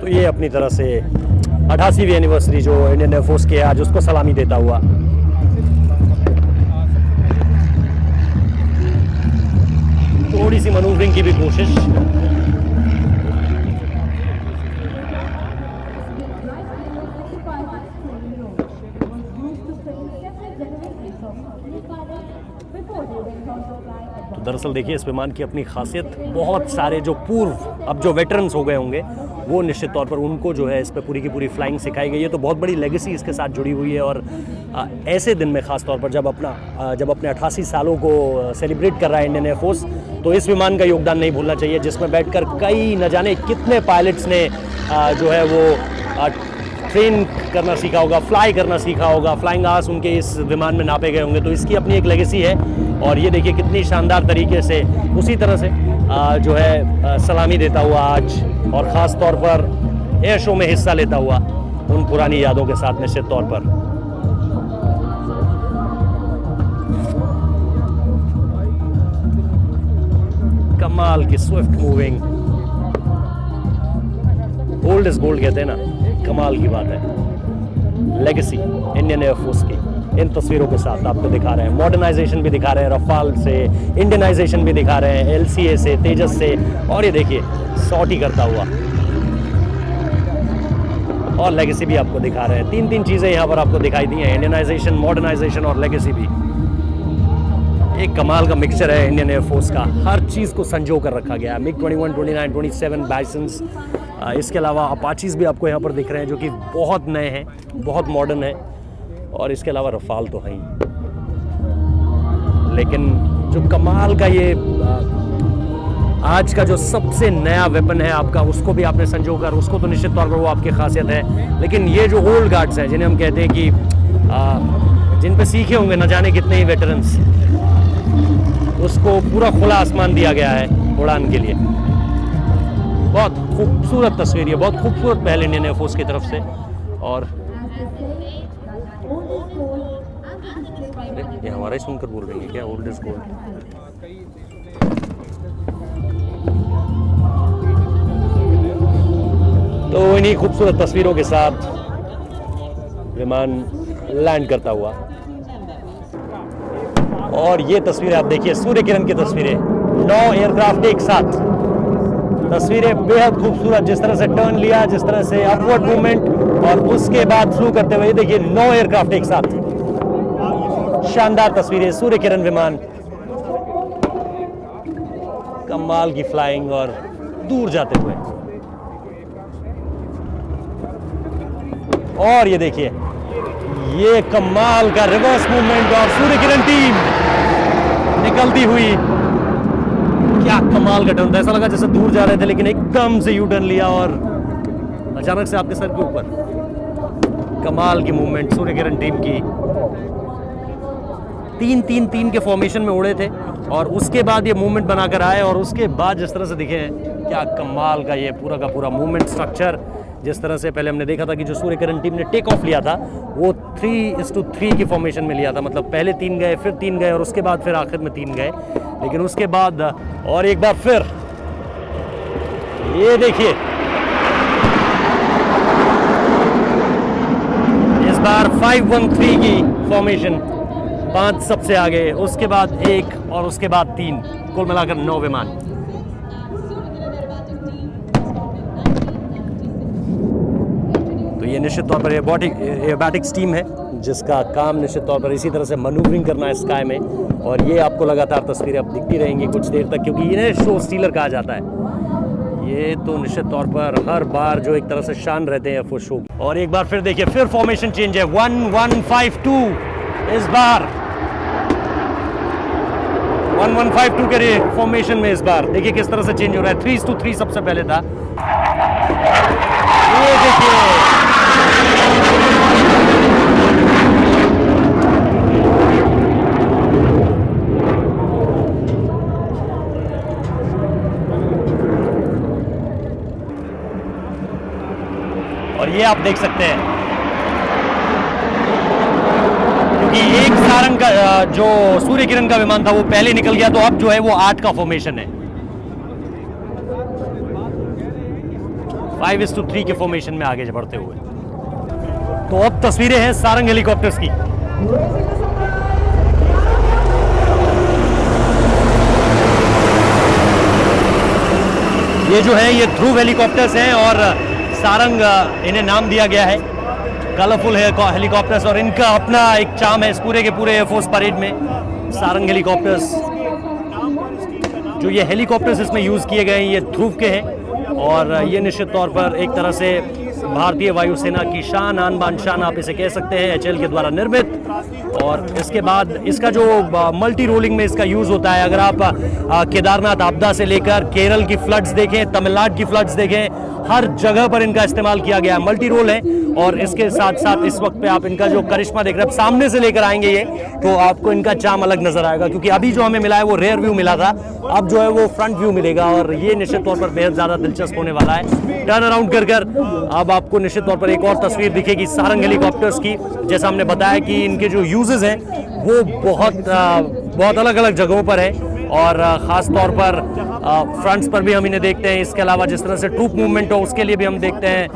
तो ये अपनी तरह से 88वीं एनिवर्सरी जो इंडियन एयरफोर्स की है आज उसको सलामी देता हुआ। थोड़ी सी मनूवरिंग की भी कोशिश। दरअसल देखिए इस विमान की अपनी खासियत, बहुत सारे जो पूर्व अब जो वेटरन्स हो गए होंगे वो निश्चित तौर पर उनको जो है इस पर पूरी की पूरी फ्लाइंग सिखाई गई है। तो बहुत बड़ी लेगेसी इसके साथ जुड़ी हुई है। और ऐसे दिन में ख़ास तौर पर जब अपने 88 सालों को सेलिब्रेट कर रहा है इंडियन एयरफोर्स, तो इस विमान का योगदान नहीं भूलना चाहिए, जिसमें बैठकर कई न जाने कितने पायलट्स ने जो है वो ट्रेन करना सीखा होगा, फ्लाई करना सीखा होगा, फ्लाइंग आवर्स उनके इस विमान में नापे गए होंगे। तो इसकी अपनी एक लेगेसी है। और ये देखिए कितनी शानदार तरीके से उसी तरह से जो है सलामी देता हुआ आज, और ख़ास तौर पर एयर शो में हिस्सा लेता हुआ उन पुरानी यादों के साथ निश्चित तौर पर। कमाल की Swift moving, old is gold कहते हैं ना, कमाल की बात है। लेगेसी इंडियन एयरफोर्स की इन तस्वीरों के साथ आपको दिखा रहे हैं। मॉडर्नाइजेशन भी दिखा रहे हैं रफाल से, इंडियनाइजेशन भी दिखा रहे हैं LCA से, तेजस से, और ये देखिए सॉटी करता हुआ, और लेगेसी भी आपको दिखा रहे हैं। तीन चीज़ें यहाँ पर आपको दिखाई दी हैं, इंडियनाइजेशन, मॉडर्नाइजेशन और लेगेसी भी। एक कमाल का मिक्सचर है इंडियन एयरफोर्स का, हर चीज़ को संजो कर रखा गया है। MiG-21, 29, 27 बाइसन्स, इसके अलावा अपाचीज़ भी आपको यहाँ पर दिख रहे हैं जो कि बहुत नए हैं, बहुत मॉडर्न है, और इसके अलावा रफाल तो है ही। लेकिन जो कमाल का ये आज का जो सबसे नया वेपन है आपका, उसको भी आपने संजो कर, उसको तो निश्चित तौर पर वो आपकी खासियत है। लेकिन ये जो ओल्ड गार्ड्स हैं जिन्हें हम कहते हैं कि जिन पे सीखे होंगे न जाने कितने ही वेटरन्स, उसको पूरा खुला आसमान दिया गया है उड़ान के लिए। बहुत खूबसूरत तस्वीर है, बहुत खूबसूरत पहल इंडियन एयरफोर्स की तरफ से। और ये हमारा ही सुनकर बोल रही है क्या, ओल्ड इज गोल्ड। तो इन्हीं खूबसूरत तस्वीरों के साथ विमान लैंड करता हुआ, और ये तस्वीरें आप देखिए, सूर्य किरण की तस्वीरें, 9 एयरक्राफ्ट एक साथ, तस्वीरें बेहद खूबसूरत। जिस तरह से टर्न लिया, जिस तरह से अपवर्ड मूवमेंट, और उसके बाद फ्लू करते हुए देखिए 9 एयरक्राफ्ट एक साथ, शानदार तस्वीरें। सूर्य किरण विमान, कमाल की फ्लाइंग और दूर जाते हुए। और ये देखिए ये कमाल का रिवर्स मूवमेंट, और सूर्य किरण टीम निकलती हुई, क्या कमाल का टर्न था। ऐसा लगा जैसे दूर जा रहे थे लेकिन एकदम से यू टर्न लिया और अचानक से आपके सर के ऊपर। कमाल की मूवमेंट सूर्य किरण टीम की। 3-3-3 के फॉर्मेशन में उड़े थे, और उसके बाद ये मूवमेंट बनाकर आए, और उसके बाद जिस तरह से दिखे हैं, क्या कमाल का ये पूरा का पूरा मूवमेंट स्ट्रक्चर। जिस तरह से पहले हमने देखा था कि जो सूर्य किरण टीम ने टेक ऑफ लिया था वो 3:3 की फॉर्मेशन में लिया था, मतलब पहले 3 गए, फिर 3 गए, और उसके बाद फिर आखिर में 3 गए। लेकिन उसके बाद और एक बार फिर ये देखिए, इस बार 5-1-3 की फॉर्मेशन, 5 सबसे आगे, उसके बाद 1, और उसके बाद 3, कुल मिलाकर 9 विमान। तो ये निश्चित तौर पर एरोबैटिक्स टीम है जिसका काम निश्चित तौर पर इसी तरह से मैनूवरिंग करना है स्काई में, और ये आपको लगातार तस्वीरें अब दिखती रहेंगी कुछ देर तक, क्योंकि इन्हें शो स्टीलर कहा जाता है। ये तो निश्चित तौर पर हर बार जो एक तरह से शान रहते हैं एयरफोर्स शो। और एक बार फिर देखिए, फिर फॉर्मेशन चेंज है, 1-1-5-2 इस बार, 1-1-5-2 के फॉर्मेशन में इस बार देखिए किस तरह से चेंज हो रहा है। 3:3 सबसे पहले था, ये देखिए और ये आप देख सकते हैं, क्योंकि एक सारंग का जो सूर्य किरण का विमान था वो पहले निकल गया, तो अब जो है वो 8 का फॉर्मेशन है। 5:3 के फॉर्मेशन में आगे बढ़ते हुए। तो अब तस्वीरें हैं सारंग हेलीकॉप्टर्स की। ये जो है ये ध्रुव हेलीकॉप्टर्स हैं और सारंग इन्हें नाम दिया गया है। कलरफुल हेलीकॉप्टर्स और इनका अपना एक चार्म है इस पूरे के पूरे एयरफोर्स परेड में। सारंग हेलीकॉप्टर्स, जो ये हेलीकॉप्टर्स इसमें यूज़ किए गए हैं ये ध्रुव के हैं और ये निश्चित तौर पर एक तरह से भारतीय वायुसेना की शान, आन बान शान आप इसे कह सकते हैं, HAL के द्वारा निर्मित। और इसके बाद इसका जो मल्टी रोलिंग में इसका यूज़ होता है, अगर आप केदारनाथ आपदा से लेकर केरल की फ्लड्स देखें, तमिलनाडु की फ्लड्स देखें, हर जगह पर इनका इस्तेमाल किया गया है। मल्टी रोल है और इसके साथ साथ इस वक्त पे आप इनका जो करिश्मा देख रहे हैं, सामने से लेकर आएंगे ये तो आपको इनका चार्म अलग नजर आएगा, क्योंकि अभी जो हमें मिला है वो रेयर व्यू मिला था, अब जो है वो फ्रंट व्यू मिलेगा और ये निश्चित तौर पर बेहद ज़्यादा दिलचस्प होने वाला है। टर्न अराउंड कर अब आपको निश्चित तौर पर एक और तस्वीर दिखेगी सारंग हेलीकॉप्टर्स की। जैसा हमने बताया कि इनके जो यूजेस हैं वो बहुत अलग अलग जगहों पर है और ख़ास तौर पर फ्रंट्स पर भी हम इन्हें देखते हैं। इसके अलावा जिस तरह से ट्रूप मूवमेंट हो उसके लिए भी हम देखते हैं।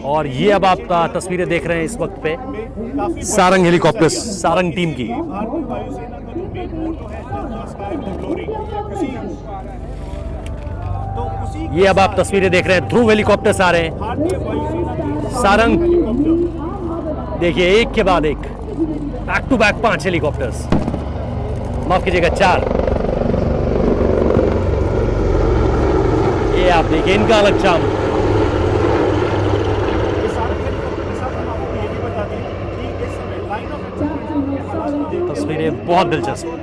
और ये अब आप तस्वीरें देख रहे हैं इस वक्त पे सारंग हेलीकॉप्टर्स, सारंग टीम की। ये अब आप तस्वीरें देख रहे हैं, ध्रुव हेलीकॉप्टर्स आ रहे हैं। सारंग देखिए एक के बाद एक, बैक टू बैक 5 हेलीकॉप्टर्स, माफ कीजिएगा 4। ये आप देखिए इनका अलग चार्म। तस्वीरें बहुत दिलचस्प।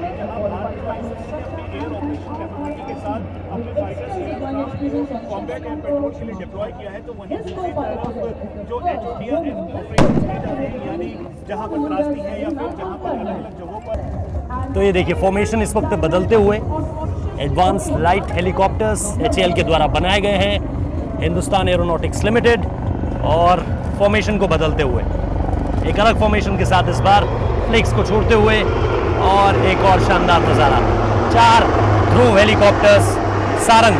कॉम्बैट एंड पेट्रोल के लिए डिप्लॉय किया है, तो वहीं दूसरी तरफ जो HOTR ऑपरेशन किए जा रहे हैं, यानी जहां पर त्रासदी है या फिर जहां पर अलग-अलग जगहों पर। तो ये देखिए फॉर्मेशन इस वक्त बदलते हुए एडवांस लाइट हेलीकॉप्टर्स HAL के द्वारा बनाए गए हैं, हिंदुस्तान एरोनॉटिक्स लिमिटेड, और फॉर्मेशन को बदलते हुए एक अलग फॉर्मेशन के साथ इस बार फ्लेक्स को छोड़ते हुए और एक और शानदार नज़ारा। 4 ध्रुव हेलीकॉप्टर्स सारंग,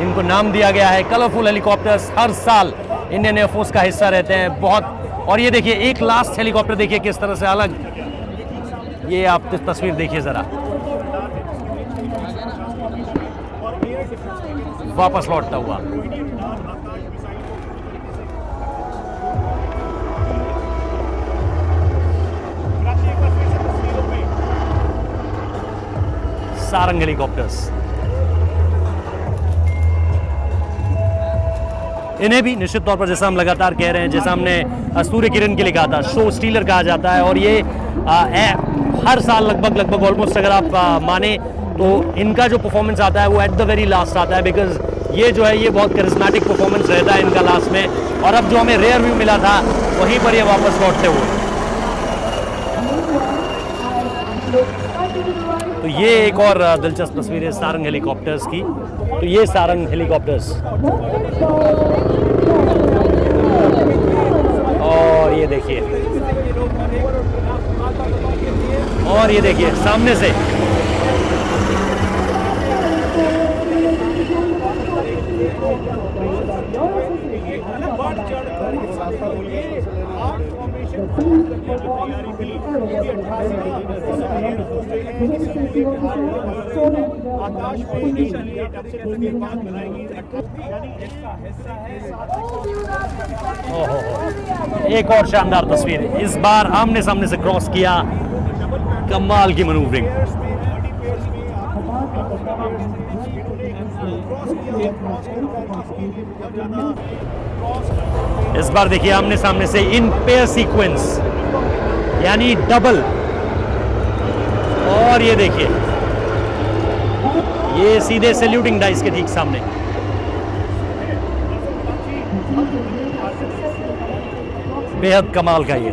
इनको नाम दिया गया है। कलरफुल हेलीकॉप्टर्स हर साल इंडियन एयरफोर्स का हिस्सा रहते हैं बहुत। और ये देखिए एक लास्ट हेलीकॉप्टर देखिए किस तरह से अलग, ये आप तस्वीर देखिए ज़रा, वापस लौटता हुआ। सारंग हेलीकॉप्टर्स, इन्हें भी निश्चित तौर पर जैसा हम लगातार कह रहे हैं, जैसा हमने सूर्य किरण के लिए कहा था, शो स्टीलर कहा जाता है। और ये हर साल लगभग ऑलमोस्ट अगर आप माने तो इनका जो परफॉर्मेंस आता है वो एट द वेरी लास्ट आता है, बिकॉज ये जो है ये बहुत करिस्मेटिक परफॉर्मेंस रहता है इनका लास्ट में। और अब जो हमें रेयर व्यू मिला था वहीं पर ये वापस लौटते हुए। तो ये एक और दिलचस्प तस्वीर है सारंग हेलीकॉप्टर्स की। तो ये सारंग हेलीकॉप्टर्स, और ये देखिए, और ये देखिए सामने से एक और शानदार तस्वीर। इस बार आमने सामने से क्रॉस किया, कमाल की मैनूवरिंग। इस बार देखिए आमने सामने से इन पेयर सीक्वेंस, यानी डबल। और ये देखिए ये सीधे सैल्यूटिंग डाइस के ठीक सामने। बेहद कमाल का ये।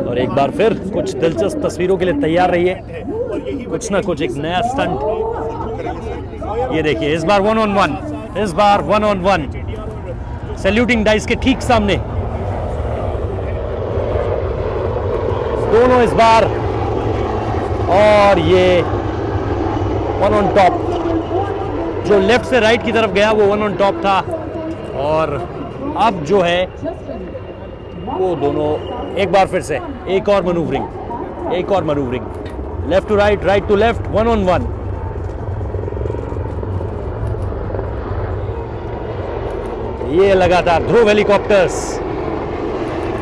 और एक बार फिर कुछ दिलचस्प तस्वीरों के लिए तैयार रहिए, कुछ ना कुछ एक नया स्टंट ये देखिए इस बार 1-on-1, इस बार 1-on-1 सैल्यूटिंग डाइस के ठीक सामने दोनों इस बार, और ये 1-on-top। जो लेफ्ट से राइट की तरफ गया वो 1-on-top था, और अब जो है वो दोनों एक बार फिर से एक और maneuvering, left to right, right to left, 1-on-1। ये लगातार ध्रुव हेलीकॉप्टर्स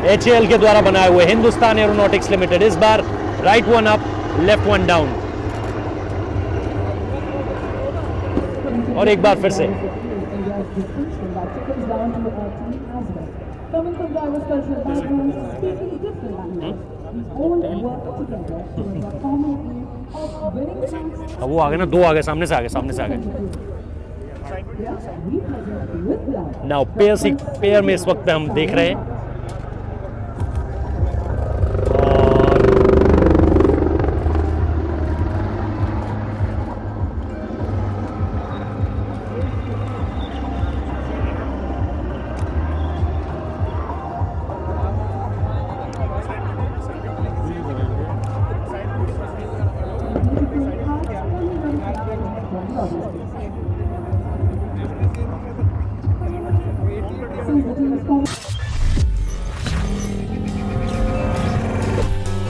HAL के द्वारा बनाए हुए, हिंदुस्तान एरोनॉटिक्स लिमिटेड, इस बार right one up, left one down, और एक बार फिर से अब वो आगे ना, दो आगे, सामने से आगे। नाउ पेयर में इस वक्त हम देख रहे हैं,